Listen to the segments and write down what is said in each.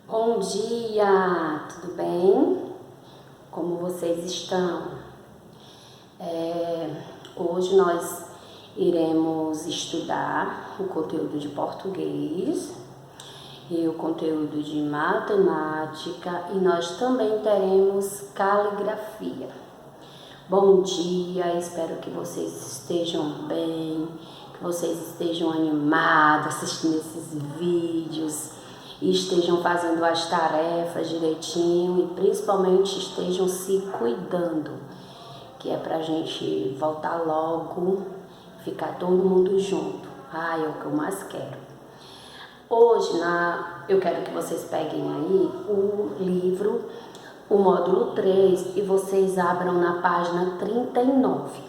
Bom dia, tudo bem? Como vocês estão? Hoje nós iremos estudar o conteúdo de português e o conteúdo de matemática e nós também teremos caligrafia. Bom dia, espero que vocês estejam bem, que vocês estejam animados assistindo esses vídeos e estejam fazendo as tarefas direitinho e principalmente estejam se cuidando, que é pra gente voltar logo, ficar todo mundo junto. É o que eu mais quero. Hoje eu quero que vocês peguem aí o livro, o módulo 3, e vocês abram na página 39,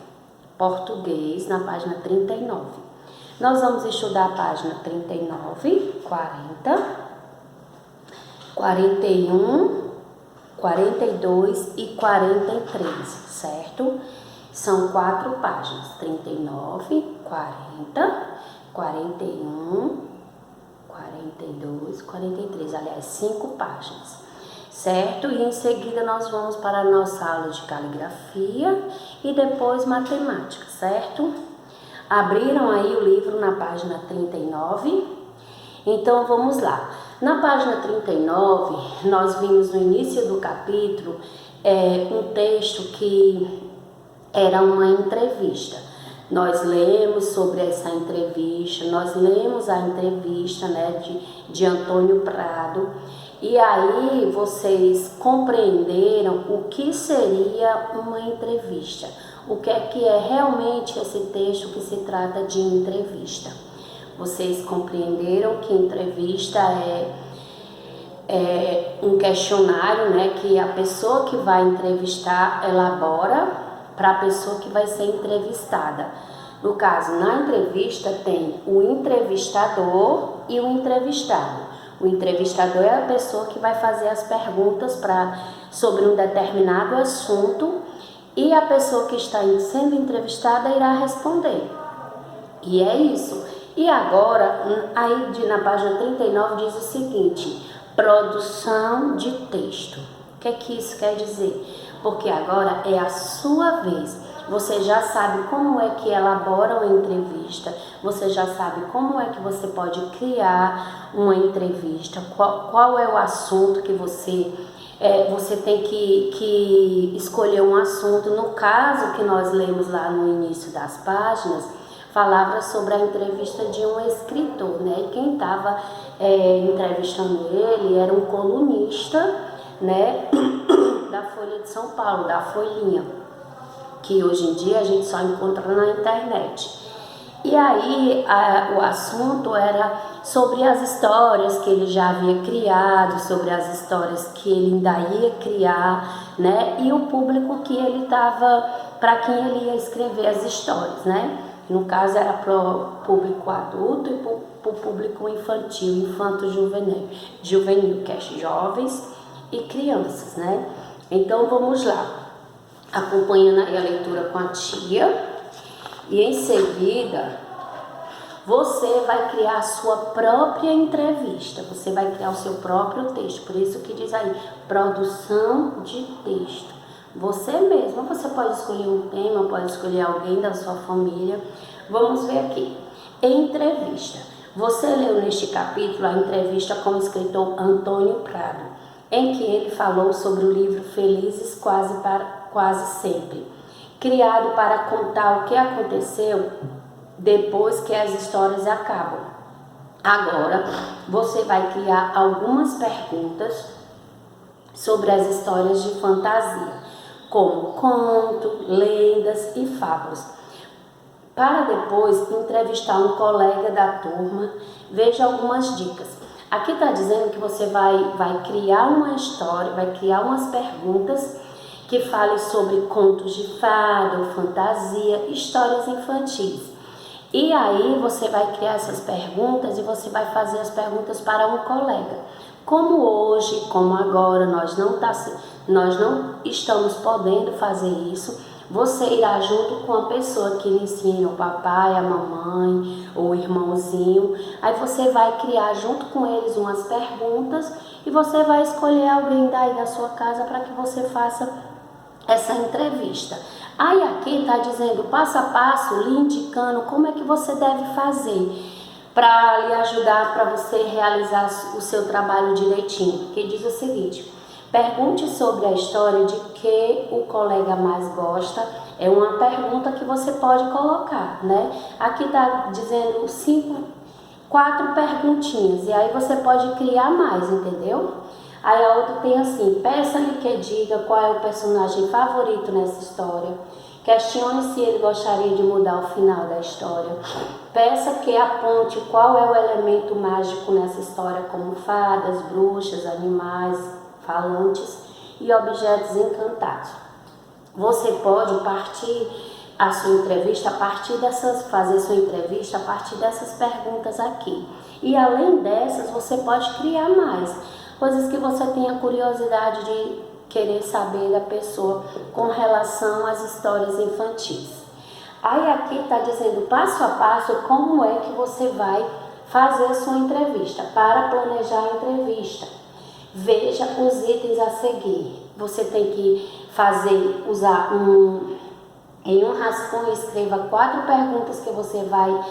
português, na página 39. Nós vamos estudar a página 39, 40, 41, 42 e 43, certo? São 4 páginas, 39, 40, 41, 42, 43, aliás, 5 páginas, certo? E em seguida nós vamos para a nossa aula de caligrafia e depois matemática, certo? Abriram aí o livro na página 39? Então vamos lá. Na página 39, nós vimos no início do capítulo um texto que era uma entrevista. Nós lemos sobre essa entrevista, nós lemos a entrevista, de Antônio Prado, e aí vocês compreenderam o que seria uma entrevista, o que é realmente esse texto que se trata de entrevista. Vocês compreenderam que entrevista é um questionário, que a pessoa que vai entrevistar elabora para a pessoa que vai ser entrevistada. No caso, na entrevista tem o entrevistador e o entrevistado. O entrevistador é a pessoa que vai fazer as perguntas sobre um determinado assunto e a pessoa que está sendo entrevistada irá responder. E é isso. E agora, aí na página 39 diz o seguinte: produção de texto. O que isso quer dizer? Porque agora é a sua vez. Você já sabe como é que elabora uma entrevista, você já sabe como é que você pode criar uma entrevista, qual é o assunto que você tem que escolher um assunto. No caso que nós lemos lá no início das páginas, falava sobre a entrevista de um escritor, E quem estava entrevistando ele era um colunista, da Folha de São Paulo, da Folhinha, que hoje em dia a gente só encontra na internet. E aí o assunto era sobre as histórias que ele já havia criado, sobre as histórias que ele ainda ia criar, E o público que ele estava, para quem ele ia escrever as histórias, No caso era para o público adulto e para o público infantil, juvenil, que é jovens e crianças, Então vamos lá, acompanhando aí a leitura com a tia, e em seguida você vai criar a sua própria entrevista, você vai criar o seu próprio texto, por isso que diz aí, produção de texto. Você mesmo, você pode escolher um tema, pode escolher alguém da sua família. Vamos ver aqui. Entrevista. Você leu neste capítulo a entrevista com o escritor Antônio Prado, em que ele falou sobre o livro Felizes Quase Sempre, criado para contar o que aconteceu depois que as histórias acabam. Agora, você vai criar algumas perguntas sobre as histórias de fantasia, como conto, lendas e fábulas, para depois entrevistar um colega da turma. Veja algumas dicas. Aqui está dizendo que você vai criar uma história, vai criar umas perguntas que falem sobre contos de fada, fantasia, histórias infantis. E aí você vai criar essas perguntas e você vai fazer as perguntas para um colega. Como hoje, como agora, nós não estamos podendo fazer isso, Você irá junto com a pessoa que lhe ensina, o papai, a mamãe, o irmãozinho. Aí você vai criar junto com eles umas perguntas e você vai escolher alguém daí da sua casa para que você faça essa entrevista. Aí aqui está dizendo passo a passo, lhe indicando como é que você deve fazer para lhe ajudar para você realizar o seu trabalho direitinho. Que diz o seguinte: pergunte sobre a história de que o colega mais gosta. É uma pergunta que você pode colocar, né? Aqui está dizendo 4 perguntinhas e aí você pode criar mais, entendeu? Aí a outra tem assim: peça-lhe que diga qual é o personagem favorito nessa história. Questione se ele gostaria de mudar o final da história. Peça que aponte qual é o elemento mágico nessa história, como fadas, bruxas, animais falantes e objetos encantados. Você pode partir a sua entrevista fazer sua entrevista a partir dessas perguntas aqui. E além dessas, você pode criar mais coisas que você tenha curiosidade de querer saber da pessoa com relação às histórias infantis. Aí aqui está dizendo passo a passo como é que você vai fazer a sua entrevista. Para planejar a entrevista, veja os itens a seguir. Você tem que usar em um rascunho, escreva 4 perguntas que você vai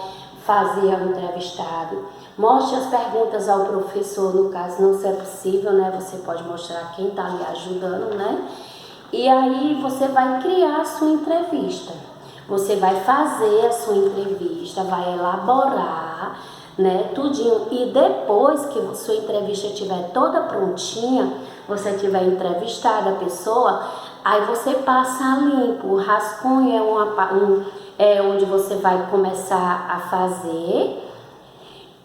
fazer ao entrevistado. Mostre as perguntas ao professor, no caso, não se é possível, né? Você pode mostrar quem está lhe ajudando, né? E aí você vai criar a sua entrevista. Você vai fazer a sua entrevista, vai elaborar, né, tudinho. E depois que a sua entrevista estiver toda prontinha, você tiver entrevistado a pessoa, aí você passa a limpo. O rascunho é onde você vai começar a fazer,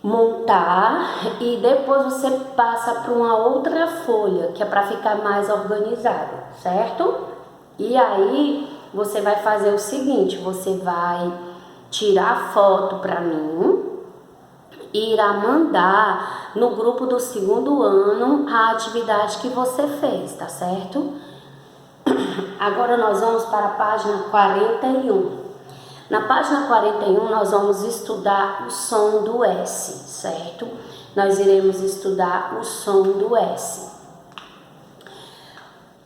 montar, e depois você passa para uma outra folha, que é para ficar mais organizado, certo? E aí você vai fazer o seguinte: você vai tirar foto para mim e irá mandar no grupo do 2º ano a atividade que você fez, tá certo? Agora nós vamos para a página 41. Na página 41 nós vamos estudar o som do S, certo? Nós iremos estudar o som do S.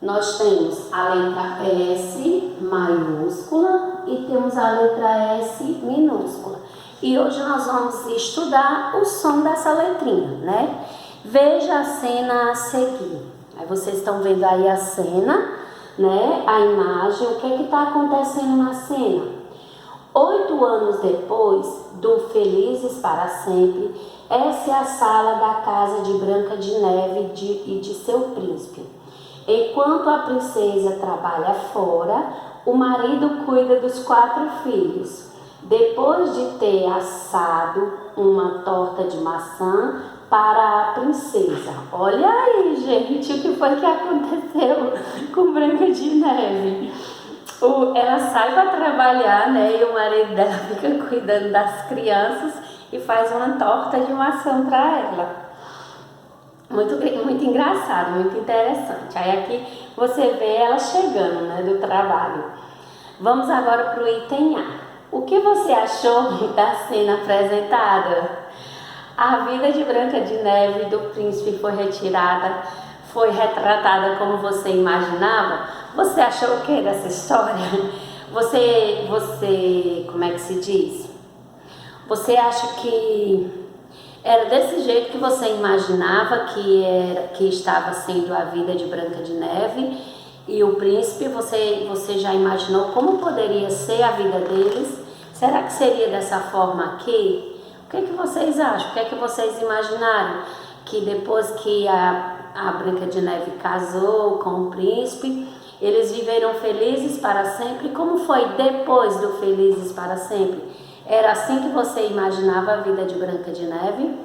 Nós temos a letra S maiúscula e temos a letra S minúscula. E hoje nós vamos estudar o som dessa letrinha, né? Veja a cena a seguir. Aí vocês estão vendo aí a cena, né? A imagem, o que é que está acontecendo na cena? 8 anos depois do Felizes para Sempre, essa é a sala da casa de Branca de Neve e de seu príncipe. Enquanto a princesa trabalha fora, o marido cuida dos 4 filhos. Depois de ter assado uma torta de maçã para a princesa. Olha aí, gente, o que foi que aconteceu com Branca de Neve? Ela sai para trabalhar, né? E o marido dela fica cuidando das crianças e faz uma torta de maçã para ela. Muito engraçado, muito interessante. Aí aqui você vê ela chegando, né, do trabalho. Vamos agora para o item A. O que você achou da cena apresentada? A vida de Branca de Neve e do príncipe foi retratada como você imaginava? Você achou o que dessa história? Como é que se diz? Você acha que era desse jeito que você imaginava que estava sendo a vida de Branca de Neve e o príncipe? Você já imaginou como poderia ser a vida deles? Será que seria dessa forma aqui? O que é que vocês acham? O que é que vocês imaginaram? Que depois que a Branca de Neve casou com o príncipe, eles viveram felizes para sempre? Como foi depois do Felizes para Sempre? Era assim que você imaginava a vida de Branca de Neve?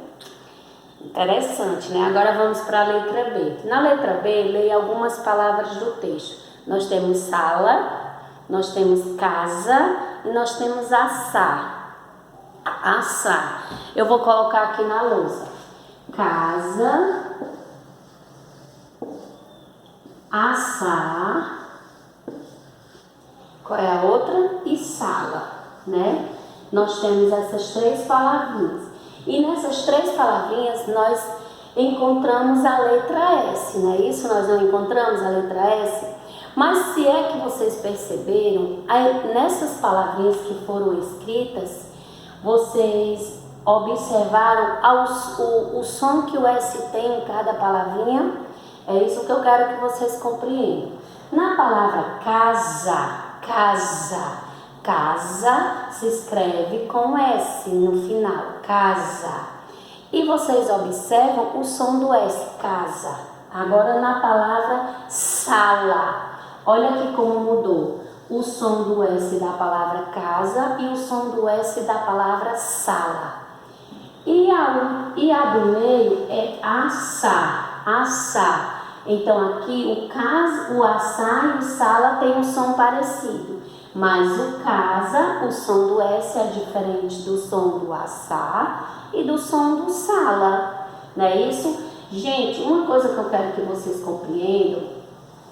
Interessante, né? Agora vamos para a letra B. Na letra B, leia algumas palavras do texto. Nós temos sala, nós temos casa e nós temos assar. Assar. Eu vou colocar aqui na lousa. Casa, assar Qual é a outra? E sala, né? Nós temos essas 3 palavrinhas. E nessas 3 palavrinhas nós encontramos a letra S, não é isso? Nós não encontramos a letra S? Mas se é que vocês perceberam, nessas palavrinhas que foram escritas, vocês observaram o som que o S tem em cada palavrinha? É isso que eu quero que vocês compreendam. Na palavra casa se escreve com S no final, casa. E vocês observam o som do S, casa. Agora na palavra sala, olha aqui como mudou o som do S da palavra casa e o som do S da palavra sala. E a do meio é assar. Então aqui o assar e o sala tem um som parecido, mas o casa, o som do S é diferente do som do assar e do som do sala, não é isso? Gente, uma coisa que eu quero que vocês compreendam,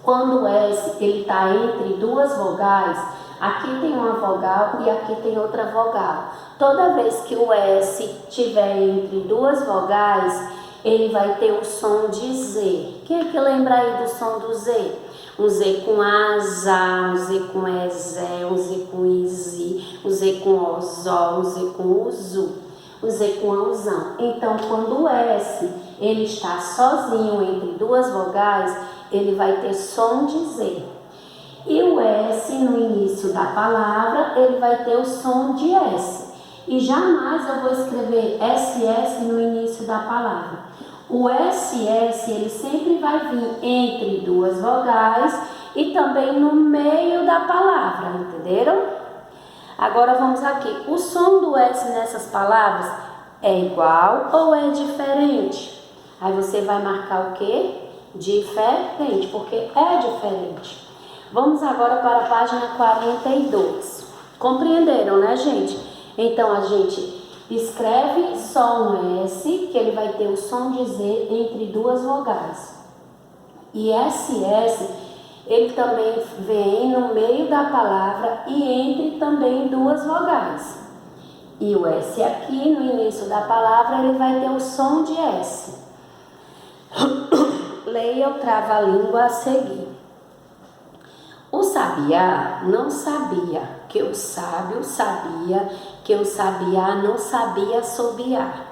quando o S ele está entre 2 vogais, aqui tem uma vogal e aqui tem outra vogal. Toda vez que o S estiver entre 2 vogais, ele vai ter o som de Z. Quem é que lembra aí do som do Z? Um Z com asa, um Z com ezé, um Z com izi, um Z com ozó, um Z com uzu, um Z com ausão. Então, quando o S ele está sozinho entre 2 vogais, ele vai ter som de Z. E o S no início da palavra, ele vai ter o som de S. E jamais eu vou escrever SS no início da palavra. O SS, ele sempre vai vir entre 2 vogais e também no meio da palavra, entenderam? Agora vamos aqui. O som do S nessas palavras é igual ou é diferente? Aí você vai marcar o quê? Diferente, porque é diferente. Vamos agora para a página 42. Compreenderam, né, gente? Então, a gente escreve só um S, que ele vai ter o som de Z entre 2 vogais. E SS, ele também vem no meio da palavra e entre também 2 vogais. E o S aqui, no início da palavra, ele vai ter o som de S. Leia o trava-língua a seguir. O sabiá não sabia que o sábio sabia que o sabiá não sabia assobiar.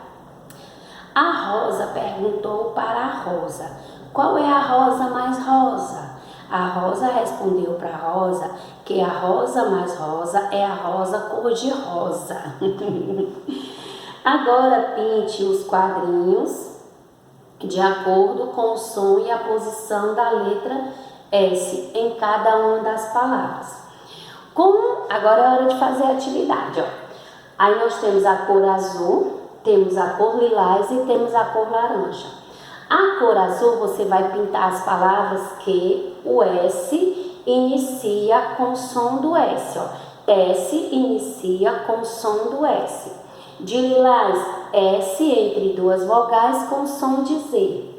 A rosa perguntou para a rosa: qual é a rosa mais rosa? A rosa respondeu para a rosa que a rosa mais rosa é a rosa cor-de-rosa. Agora pinte os quadrinhos de acordo com o som e a posição da letra S em cada uma das palavras. Agora é hora de fazer a atividade, ó. Aí nós temos a cor azul, temos a cor lilás e temos a cor laranja. A cor azul você vai pintar as palavras que o S inicia com o som do S, ó. S inicia com o som do S. De lilás, S entre 2 vogais com som de Z.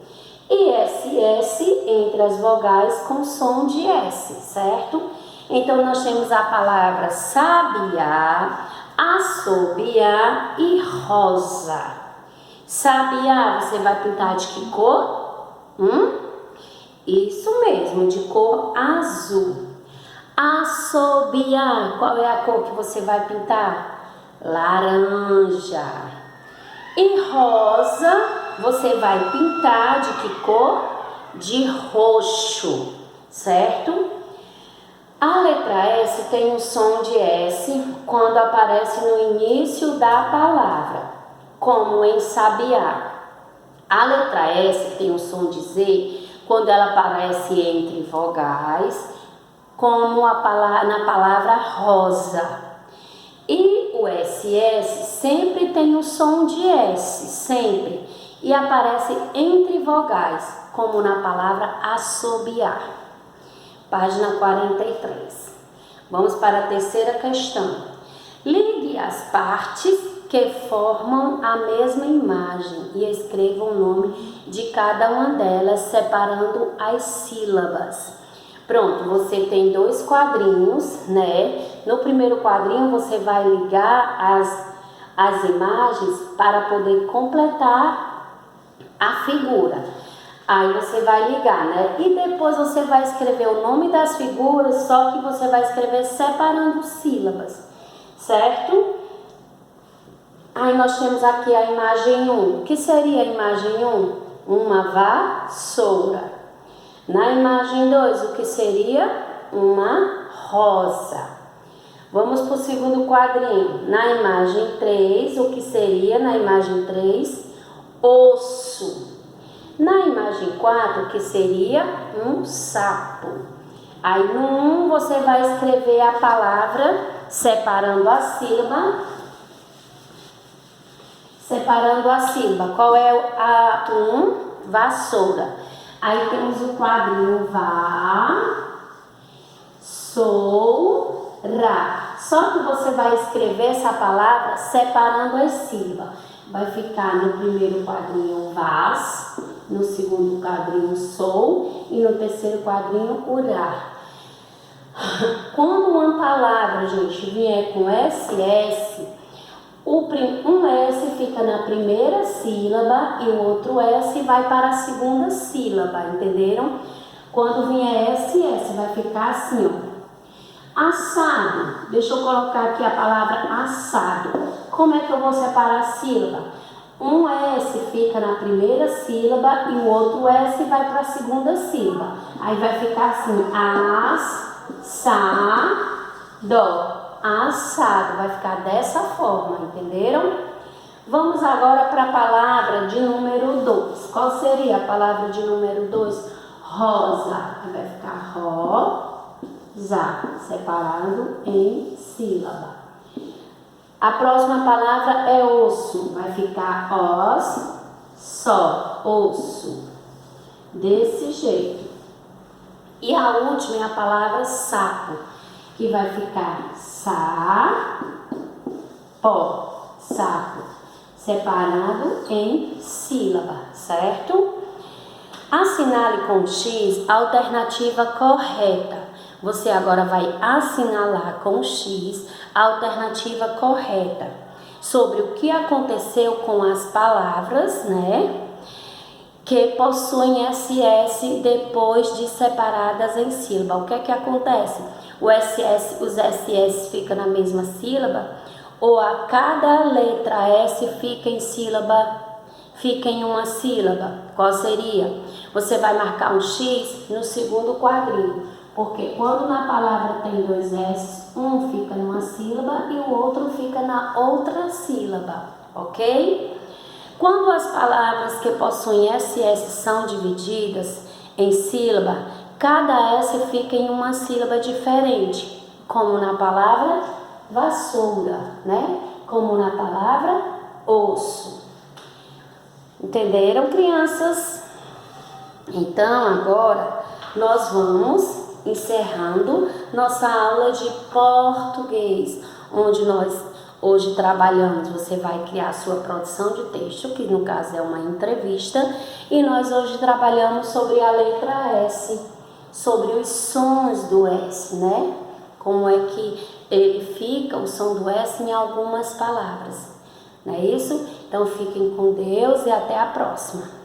E SS entre as vogais com som de S, certo? Então, nós temos a palavra sabiá, assobiar e rosa. Sabiá, você vai pintar de que cor? Isso mesmo, de cor azul. Assobiar, qual é a cor que você vai pintar? Laranja. E rosa, você vai pintar de que cor? De roxo, certo? A letra S tem um som de S quando aparece no início da palavra, como em sabiá. A letra S tem um som de Z quando ela aparece entre vogais, como na palavra rosa. E o SS sempre tem o som de S, sempre, e aparece entre vogais, como na palavra assobiar. Página 43. Vamos para a terceira questão. Ligue as partes que formam a mesma imagem e escreva o nome de cada uma delas, separando as sílabas. Pronto, você tem 2 quadrinhos, né? No primeiro quadrinho você vai ligar as imagens para poder completar a figura. Aí você vai ligar, né? E depois você vai escrever o nome das figuras, só que você vai escrever separando sílabas, certo? Aí nós temos aqui a imagem 1. O que seria a imagem 1? Uma vassoura. Na imagem 2, o que seria? Uma rosa. Vamos para o segundo quadrinho. Na imagem 3, o que seria na imagem 3? Osso. Na imagem 4, o que seria? Um sapo. Aí no 1 você vai escrever a palavra separando a sílaba. Separando a sílaba. Qual é a 1? Vassoura. Aí temos o quadrinho vassoura. Só que você vai escrever essa palavra separando as sílabas. Vai ficar no primeiro quadrinho vas, no segundo quadrinho sou e no terceiro quadrinho urá. Quando uma palavra, gente, vier com SS, um S fica na primeira sílaba e o outro S vai para a segunda sílaba, entenderam? Quando vier SS, vai ficar assim, ó. Assado. Deixa eu colocar aqui a palavra assado. Como é que eu vou separar a sílaba? Um S fica na primeira sílaba e o outro S vai para a segunda sílaba. Aí vai ficar assim, assado. Assado, vai ficar dessa forma, entenderam? Vamos agora para a palavra de número 2. Qual seria a palavra de número 2? Rosa. Vai ficar rosa, separado em sílaba. A próxima palavra é osso. Vai ficar osso. Desse jeito. E a última é a palavra sapo, que vai ficar sapo, separado em sílaba, certo? Assinale com X a alternativa correta. Você agora vai assinalar com X a alternativa correta sobre o que aconteceu com as palavras, né, que possuem SS depois de separadas em sílaba. O que é que acontece? Os SS ficam na mesma sílaba ou a cada letra S fica em uma sílaba? Qual seria? Você vai marcar um X no segundo quadrinho, porque quando na palavra tem 2 S, um fica numa sílaba e o outro fica na outra sílaba, ok? Quando as palavras que possuem SS são divididas em sílaba, cada S fica em uma sílaba diferente, como na palavra vassoura, né? Como na palavra osso. Entenderam, crianças? Então, agora nós vamos encerrando nossa aula de português, onde nós hoje trabalhamos. Você vai criar a sua produção de texto, que no caso é uma entrevista, e nós hoje trabalhamos sobre a letra S, sobre os sons do S, né? Como é que ele fica, o som do S em algumas palavras, não é isso? Então fiquem com Deus e até a próxima.